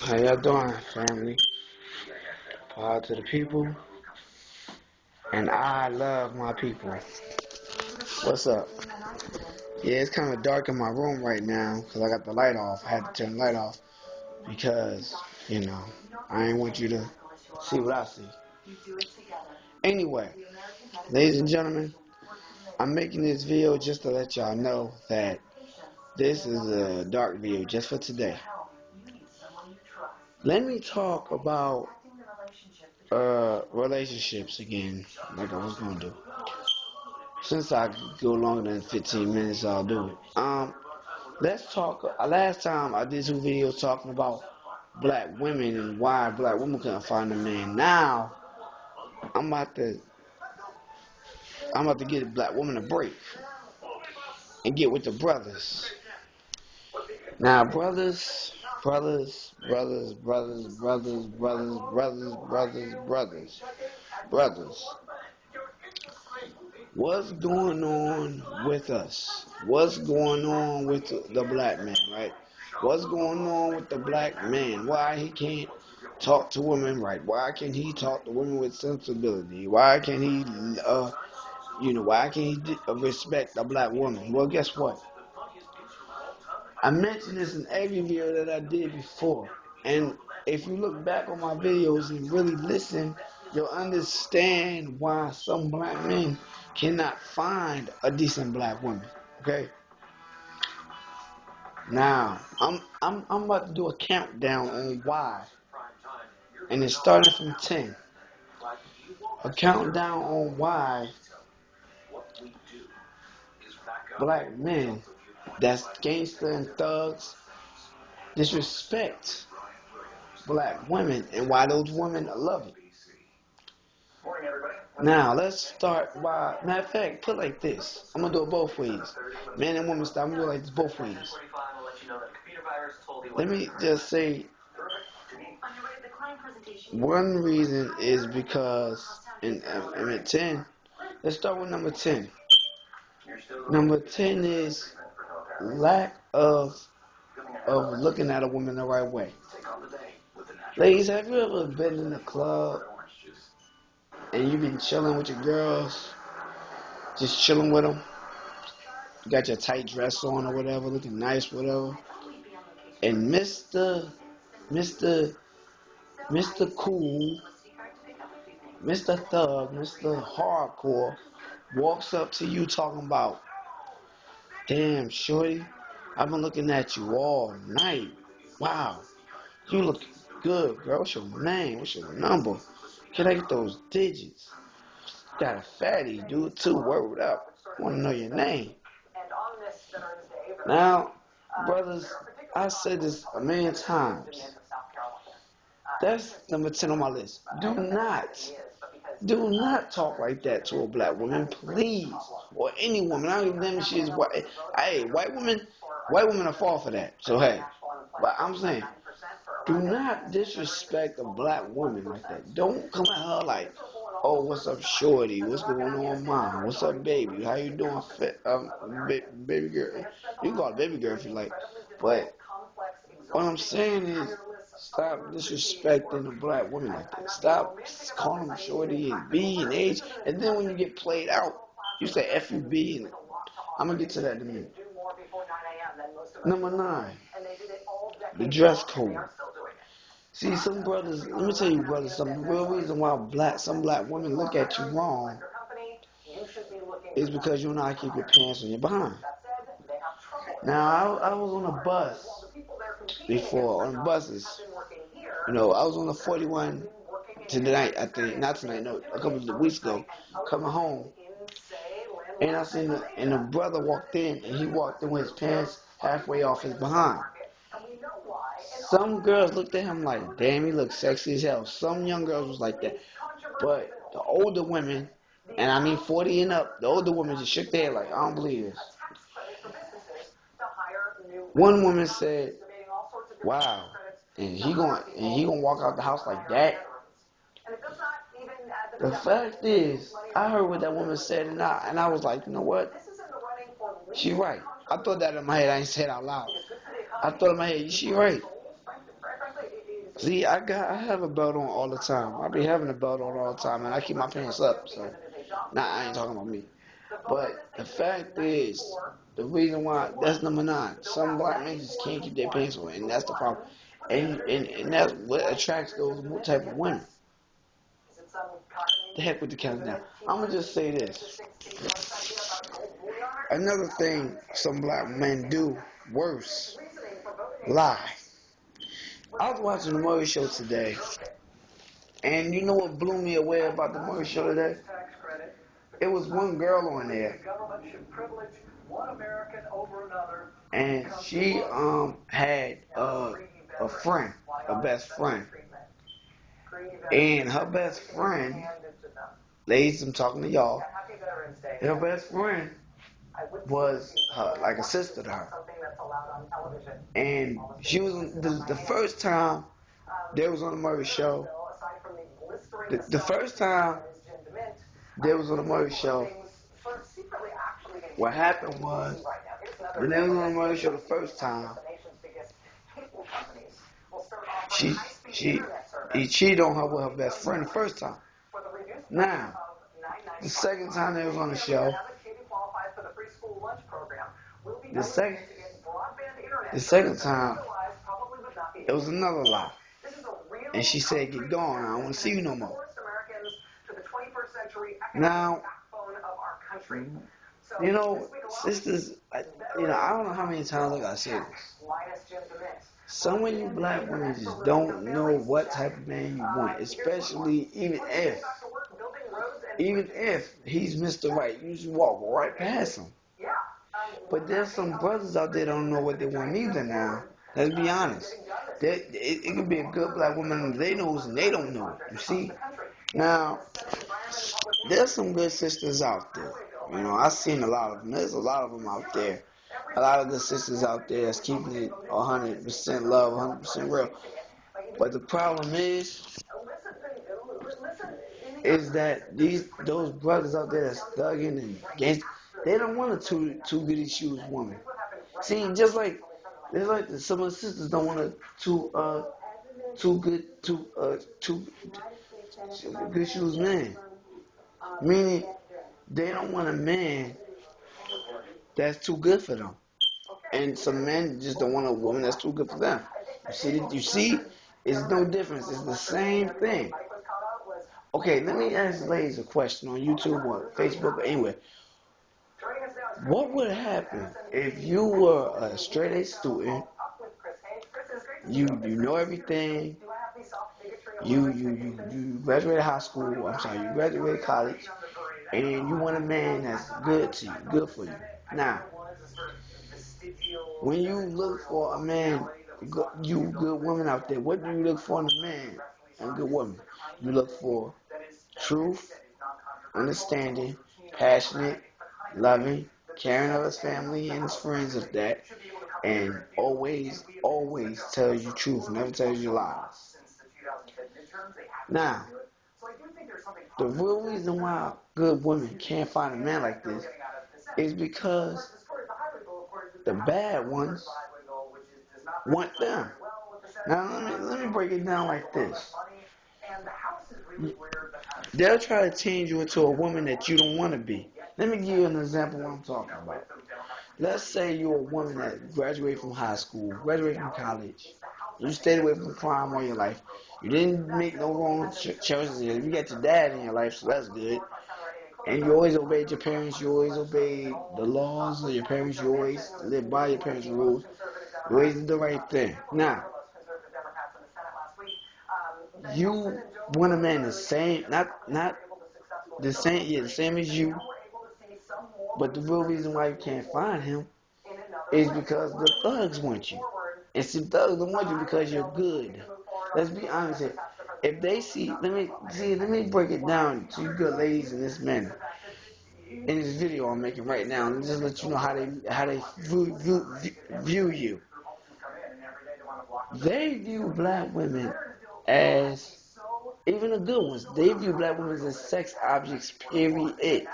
How y'all doing, family? Power to the people, and I love my people. What's up? Yeah, it's kind of dark in my room right now because I got the light off. I had to turn the light off because, you know, I ain't want you to see what I see. Anyway, ladies and gentlemen, I'm making this video just to let y'all know that this is a dark video just for today. Let me talk about relationships again, like I was gonna do. Since I go longer than 15 minutes, I'll do it. Let's talk. Last time I did 2 videos talking about black women and why black women couldn't find a man. Now I'm about to get a black woman a break and get with the brothers. Now, brothers. What's going on with us? What's going on with the black man, right? What's going on with the black man? Why he can't talk to women right? Why can't he talk to women with sensibility? Why can't he, why can't he respect a black woman? Well, guess what? I mentioned this in every video that I did before. And if you look back on my videos and really listen, you'll understand why some black men cannot find a decent black woman. Okay? Now, I'm about to do a countdown on why. And it's starting from 10. A countdown on why black men that's gangster and thugs disrespect black women and why those women love it. Now, let's start by, matter of fact, put it like this. I'm going to do it both ways. Man and woman style, I'm going to do it like this both ways. Let me just say, one reason is because, and I'm at 10, let's start with number 10. Number 10 is lack of looking at a woman the right way. Ladies, have you ever been in a club and you've been chilling with your girls, just chilling with them? You got your tight dress on or whatever, looking nice, whatever. And Mr. Cool, Mr. Thug, Mr. Hardcore walks up to you talking about, damn, shorty, I've been looking at you all night. Wow, you look good, girl. What's your name? What's your number? Can I get those digits? Got a fatty, dude, too. Word up. Want to know your name. Now, brothers, I said this a million times. That's number 10 on my list. Do not talk like that to a black woman, please. Or any woman. I don't even know if she is white. Hey, white women are fall for that. So, hey. But I'm saying, do not disrespect a black woman like that. Don't come at her like, oh, what's up, shorty? What's going on, mom? What's up, baby? How you doing, baby girl? You can call her baby girl if you like. But what I'm saying is, stop disrespecting a black woman like that. Stop calling them shorty and B and H. And then when you get played out, you say F U B. And I'm going to get to that in a minute. Number 9, the dress code. See, some brothers, let me tell you, brothers, some real reason why some black women look at you wrong is because you know how to keep your pants on your behind. Now, I was on a bus before, on buses. I was on the 41 tonight, I think, not tonight, no, a couple of weeks ago, coming home. And I seen a brother walked in, and he walked in with his pants halfway off his behind. Some girls looked at him like, damn, he looks sexy as hell. Some young girls was like that. But the older women, and I mean 40 and up, the older women just shook their head like, I don't believe this. One woman said, wow, and he gonna walk out the house like that? The fact is, I heard what that woman said, and I was like, you know what? She right. I thought that in my head. I ain't say it out loud. I thought in my head, she right. See, I have a belt on all the time. I be having a belt on all the time, and I keep my pants up. So, nah, I ain't talking about me. But the fact is, the reason why that's number 9. Some black men just can't keep their pants on, and that's the problem. And that's what attracts those type of women. The heck with the countdown. I'm gonna just say this. Another thing some black men do worse, lie. I was watching the Murray Show today, and you know what blew me away about the Murray Show today? It was one girl on there, and she had a friend, a best friend, and her best friend, ladies, I'm talking to y'all. Her best friend was like a sister to her, and she was the first time they was on the Murray Show. The first time they was on the Murray Show, what happened was when they was on the Murray Show the first time, she she he cheated on her with her best friend the first time. Now, the second time they was on the show, the second the second time it was another lie. And she said, get gone, I don't want to see you no more. Now, you know, sisters, I don't know how many times I gotta say this. Some of you black women just don't know what type of man you want, especially even if he's Mr. Right, you just walk right past him. But there's some brothers out there that don't know what they want either now. Let's be honest. It could be a good black woman they knows and they don't know. You see? Now, there's some good sisters out there. I've seen a lot of them. There's a lot of them out there. A lot of good sisters out there that's keeping it 100% love, 100% real. But the problem is that those brothers out there that's thugging and gangster, they don't want a two goody shoes woman. See, just like some of the sisters don't want a two good shoes man. Meaning they don't want a man that's too good for them. And some men just don't want a woman that's too good for them. You see, it's no difference. It's the same thing. Okay, let me ask ladies a question on YouTube or Facebook or anywhere. What would happen if you were a straight A student? You know everything. You graduated high school. You graduated college, and you want a man that's good to you, good for you. Now, when you look for a man, you good woman out there, what do you look for in a man and a good woman? You look for truth, understanding, passionate, loving, caring of his family and his friends of that, and always tells you truth, never tells you lies. Now, the real reason why good women can't find a man like this is because the bad ones want them. Now, let me break it down like this. They'll try to change you into a woman that you don't want to be. Let me give you an example of what I'm talking about. Let's say you're a woman that graduated from high school, graduated from college. You stayed away from crime all your life. You didn't make no wrong choices. You got your dad in your life, so that's good. And you always obeyed your parents. You always obeyed the laws of your parents. You always lived by your parents' rules. You always did the right thing. Now, you want a man the same, not the same as you. But the real reason why you can't find him is because the thugs want you. And some thugs don't want you because you're good. Let's be honest here. If they see, let me break it down to you good ladies in this manner. In this video I'm making right now, and just let you know how they view you. They view black women as, even the good ones, they view black women as sex objects, period.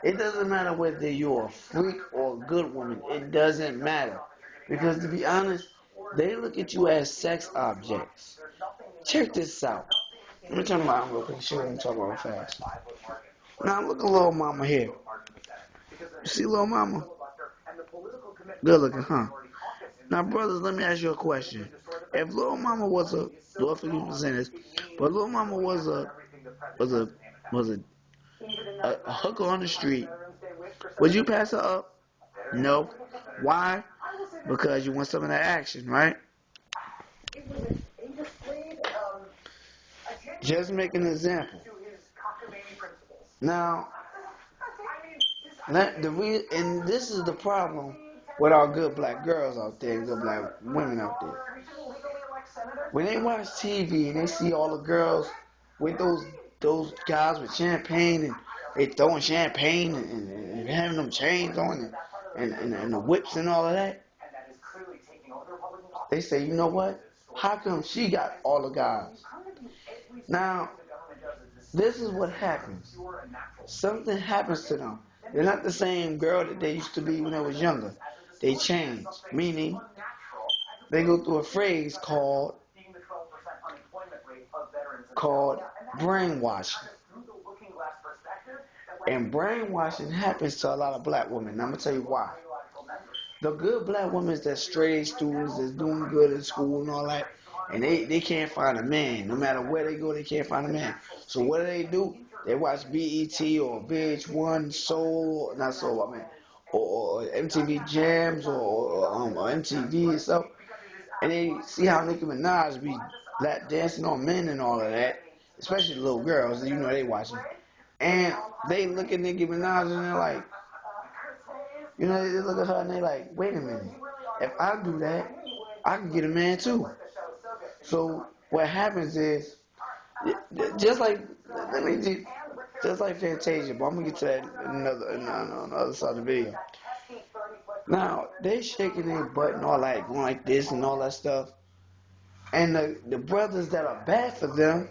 It doesn't matter whether you're a freak or a good woman. It doesn't matter. Because to be honest, They look at you as sex objects. Check this out. Let me turn mine real quick. Sure, I'm talking real fast. Now look at little mama here. You see little mama? Good looking, huh? Now, brothers, let me ask you a question. If little mama was a, Lord forgive me for saying this, but little mama was a was a hooker on the street, would you pass her up? No. Why? Because you want some of that action, right? Just make an example. Now, and this is the problem with our good black girls out there, good black women out there. When they watch TV and they see all the girls with those guys with champagne and they throwing champagne and having them chains on and the whips and all of that, they say, you know what? How come she got all the guys? Now, this is what happens. Something happens to them. They're not the same girl that they used to be when they was younger. They change, meaning they go through a phrase called brainwashing. And brainwashing happens to a lot of black women. Now, I'm going to tell you why. The good black women that's straight A students, that's doing good in school and all that, and they can't find a man. No matter where they go, they can't find a man. So what do? They watch BET or VH1, Soul, not Soul, I mean, or MTV Jams or MTV and stuff. And they see how Nicki Minaj be lap dancing on men and all of that, especially the little girls, you know they watching. And they look at Nicki Minaj and they're like, you know, they look at her and they like, wait a minute, if I do that, I can get a man too. So what happens is, just like, just like Fantasia, but I'm gonna get to that on the other side of the video. Now they shaking their butt and all that, going like this and all that stuff. And the brothers that are bad for them,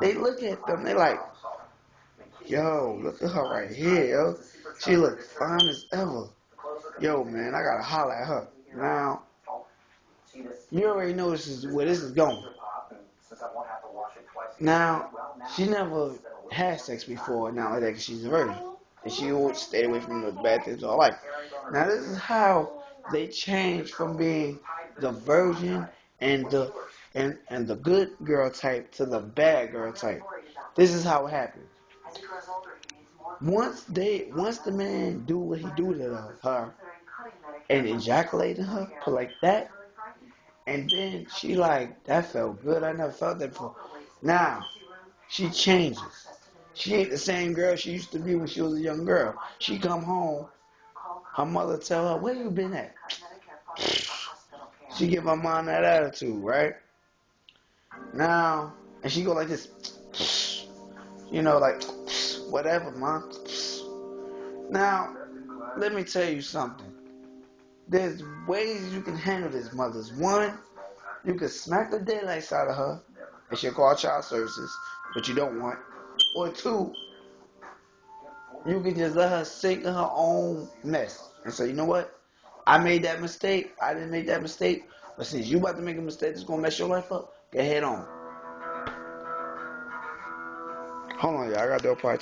they look at them, they like, yo, look at her right here, yo. She look fine as ever. Yo, man, I gotta holler at her. Now, you already know where this is going. Now, she never had sex before, now that she's a virgin. And she always stayed away from the bad things all life. Now, this is how they change from being the virgin and the good girl type to the bad girl type. This is how it happens. Once the man do what he do to her and ejaculate in her, put like that, and then she like, that felt good. I never felt that before. Now, she changes. She ain't the same girl she used to be when she was a young girl. She come home, her mother tell her, where you been at? She give her mom that attitude, right? Now, and she go like this, you know, like, whatever, mom. Now, let me tell you something. There's ways you can handle this, mothers. One, you can smack the daylights out of her, and she'll call child services, but you don't want. Or two, you can just let her sink in her own mess and say, you know what? I made that mistake. I didn't make that mistake. But since you about to make a mistake that's going to mess your life up, get head on. Hold on, y'all. I got to do a part two.